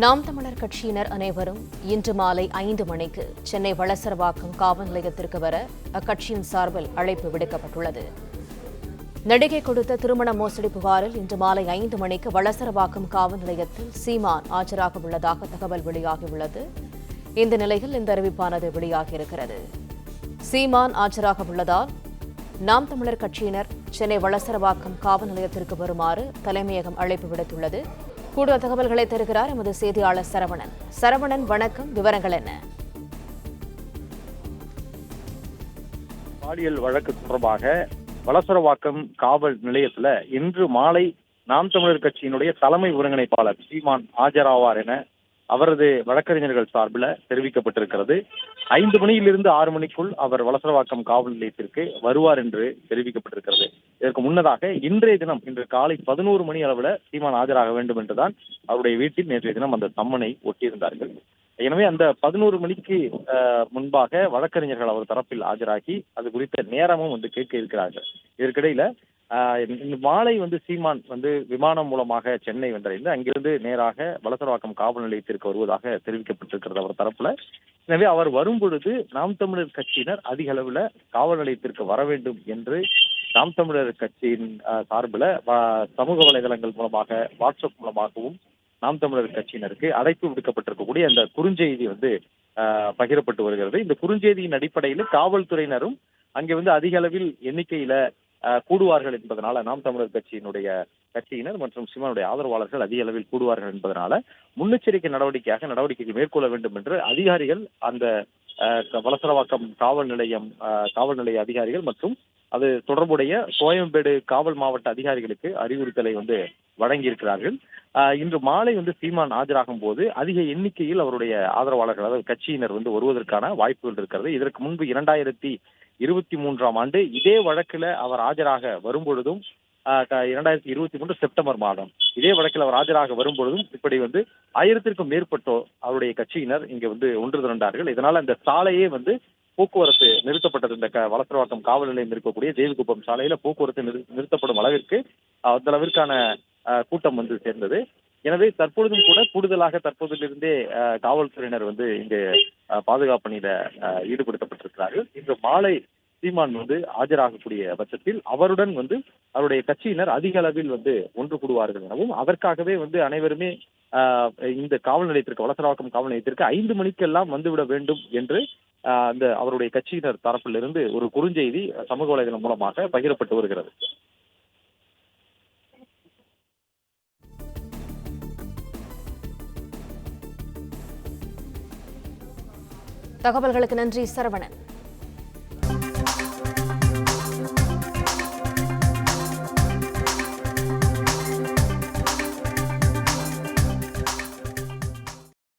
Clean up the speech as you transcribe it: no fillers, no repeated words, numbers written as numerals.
நாம் தமிழர் கட்சியினர் அனைவரும் இன்று மாலை 5 மணிக்கு சென்னை வளசரவாக்கம் காவல் நிலையத்திற்கு வர அக்கட்சியின் சார்பில் அழைப்பு விடுக்கப்பட்டுள்ளது. நடிகை கொடுத்த திருமண மோசடி புகாரில் இன்று மாலை 5 மணிக்கு வளசரவாக்கம் காவல் நிலையத்தில் சீமான் ஆஜராக உள்ளதாக தகவல் வெளியாகியுள்ளது. இந்த நிலையில் இந்த அறிவிப்பானது வெளியாகியிருக்கிறது. சீமான் ஆஜராக உள்ளதால் நாம் தமிழர் கட்சியினர் சென்னை வளசரவாக்கம் காவல் நிலையத்திற்கு வருமாறு தலைமையகம் அழைப்பு விடுத்துள்ளது. கூடுதல் தகவல்களை தருகிறார் எமது செய்தியாளர் சரவணன். சரவணன், வணக்கம். விவரங்கள் என்ன? பாலியல் வழக்கு தொடர்பாக வளசரவாக்கம் காவல் நிலையத்தில் இன்று மாலை நாம் தமிழர் கட்சியினுடைய தலைமை ஒருங்கிணைப்பாளர் சீமான் ஆஜராவார் என அவரது வழக்கறிஞர்கள் சார்பில் தெரிவிக்கப்பட்டிருக்கிறது. 5 மணியிலிருந்து 6 மணிக்குள் அவர் வளசரவாக்கம் காவல் நிலையத்திற்கு வருவார் என்று தெரிவிக்கப்பட்டிருக்கிறது. இதற்கு முன்னதாக இன்று காலை 11 மணி அளவில் சீமான் ஆஜராக வேண்டும் என்றுதான் அவருடைய வீட்டில் நேற்றைய தினம் அந்த சம்மனை ஒட்டியிருந்தார்கள். எனவே அந்த 11 மணிக்கு முன்பாக வழக்கறிஞர்கள் அவர் தரப்பில் ஆஜராகி அது குறித்த நேரமும் கேட்க இருக்கிறார்கள். இதற்கிடையில மாலை சீமான் விமானம் மூலமாக சென்னை வந்தடைந்து அங்கிருந்து நேராக வளசரவாக்கம் காவல் நிலையத்திற்கு வருவதாக தெரிவிக்கப்பட்டிருக்கிறது அவர் தரப்புல. எனவே அவர் வரும் பொழுது நாம் தமிழர் கட்சியினர் அதிக அளவுல காவல் நிலையத்திற்கு வர வேண்டும் என்று நாம் தமிழர் கட்சியின் சார்பில் சமூக வலைதளங்கள் மூலமாக வாட்ஸ்அப் மூலமாகவும் நாம் தமிழர் கட்சியினருக்கு அழைப்பு விடுக்கப்பட்டிருக்கக்கூடிய அந்த குறுஞ்செய்தி பகிரப்பட்டு வருகிறது. இந்த குறுஞ்செய்தியின் அடிப்படையில் காவல்துறையினரும் அங்கே அதிக அளவில் எண்ணிக்கையில கூடுவார்கள் என்பதனால நாம் தமிழர் கட்சியினர் மற்றும் சீமானுடைய ஆதரவாளர்கள் அதிக அளவில் கூடுவார்கள் என்பதனால முன்னெச்சரிக்கை நடவடிக்கைகள் மேற்கொள்ள வேண்டும் என்று அதிகாரிகள் அந்த வளசரவாக்கம் காவல் நிலைய அதிகாரிகள் மற்றும் அது தொடர்புடைய கோயம்பேடு காவல் மாவட்ட அதிகாரிகளுக்கு அறிவுறுத்தலை வழங்கியிருக்கிறார்கள். இன்று மாலை சீமான் ஆஜராகும் போது அதிக எண்ணிக்கையில் அவருடைய ஆதரவாளர்கள் அதாவது கட்சியினர் வருவதற்கான வாய்ப்புகள் இருக்கிறது. இதற்கு முன்பு 2023ஆம் ஆண்டு இதே வழக்கில் அவர் ஆஜராக வரும்பொழுதும் 2023 செப்டம்பர் மாதம் இதே வழக்கில் அவர் ஆஜராக வரும்பொழுதும் இப்படி 1000க்கும் மேற்பட்டோர் அவருடைய கட்சியினர் இங்கே ஒன்று திரண்டார்கள். இதனால அந்த சாலையே போக்குவரத்து நிறுத்தப்பட்டது. இந்த வளசரவாக்கம் காவல் நிலையம் இருக்கக்கூடிய தேவிகுப்பம் சாலையில போக்குவரத்து நிறுத்தப்படும் அளவிற்கு அந்த அளவிற்கான கூட்டம் சேர்ந்தது. எனவே தற்பொழுதும் கூட கூடுதலாக தற்போதிலிருந்தே காவல்துறையினர் இங்கு பாதுகாப்பு பணியில ஈடுபடுத்தப்பட்டிருக்கிறார்கள். இன்று மாலை சீமான் ஆஜராகக்கூடிய பட்சத்தில் அவருடன் அவருடைய கட்சியினர் அதிக அளவில் ஒன்று கூடுவார்கள் எனவும் அதற்காகவே அனைவருமே இந்த காவல் நிலையத்திற்கு வளசரவாக்கம் காவல் நிலையத்திற்கு 5 மணிக்கெல்லாம் வந்துவிட வேண்டும் என்று அந்த அவருடைய கட்சியினர் தரப்பிலிருந்து ஒரு குறுஞ்செய்தி சமூக வலைதளம் மூலமாக பகிரப்பட்டு வருகிறது. தகவல்களுக்கு நன்றி சரவணன்.